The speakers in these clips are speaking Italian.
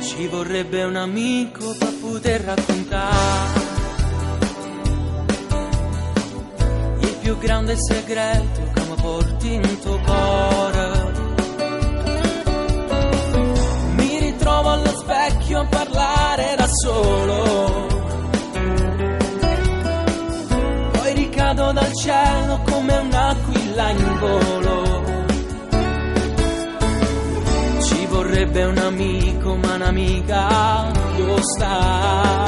Ci vorrebbe un amico per poter raccontare il più grande segreto che mi porti in tuo cuore. Mi ritrovo allo specchio a parlare da solo, poi ricado dal cielo come un'aquila in volo. Ci vorrebbe un amico, ma un'amica dove sta?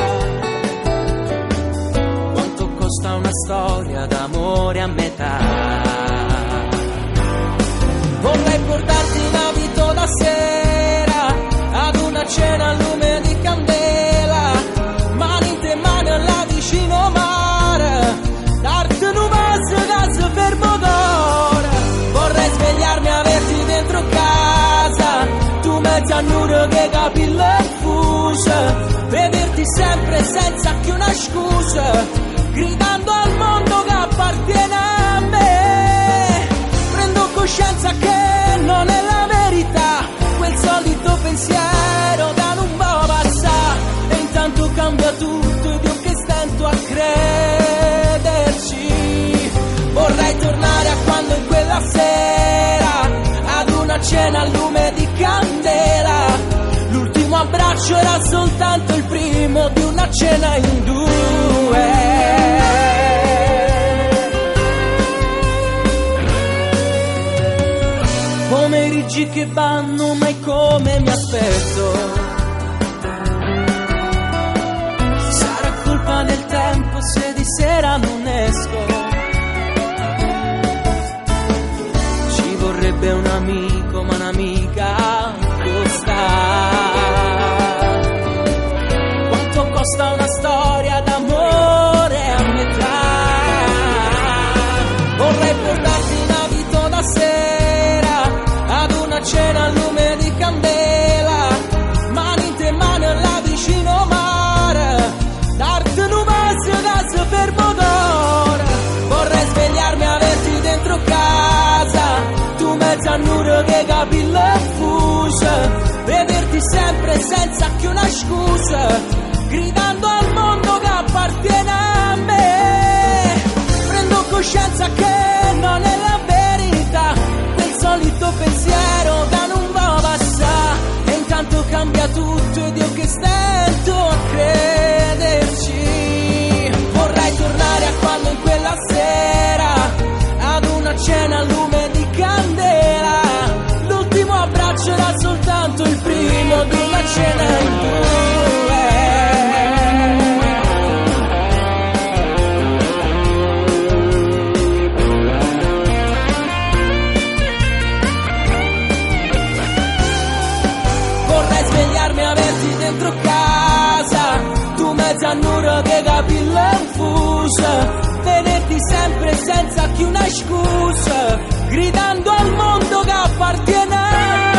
Quanto costa una storia d'amore a metà? Vorrei portarti in abito da sera ad una cena a lume di candela, mani in te mani alla vicino mare, darti un vaso gas fermo d'ora. Vorrei svegliarmi e averti dentro casa, tu mezza nudo che capille fuse, vederti sempre senza che una scusa, gridando al mondo che appartiene a me. Prendo coscienza che non è la verità, quel solito pensiero da non può passare, e intanto cambia tutto ed io che stento a crederci. Vorrei tornare a quando in quella sera ad una cena a lume di candela, l'ultimo abbraccio era soltanto il primo di una cena in due. Pomeriggi che vanno, mai come mi aspetto. Sarà colpa del tempo se di sera non esco. Ci vorrebbe un amico, ma un'amica costa. Quanto costa una storia d'amore a metà? Vorrei portarti in abito da sera ad una cena a lume di candela, mani in te mani alla vicino mare, darti un vaso gas fermo d'ora. Vorrei svegliarmi e averti dentro casa, tu mezza nudo che capille fuse, vederti sempre senza che una scusa, gridando al mondo che appartiene a me. Prendo coscienza che non è la verità, quel solito pensiero da non va passare, e intanto cambia tutto ed io che stento a crederci. Vorrei tornare a quando in quella sera ad una cena a lume di candela, l'ultimo abbraccio era soltanto il primo di una cena in due. Vorrei svegliarmi e averti dentro casa, tu mezza nudo che capille fuse, tenerti sempre senza che una scusa, gridando al mondo che appartiene a me.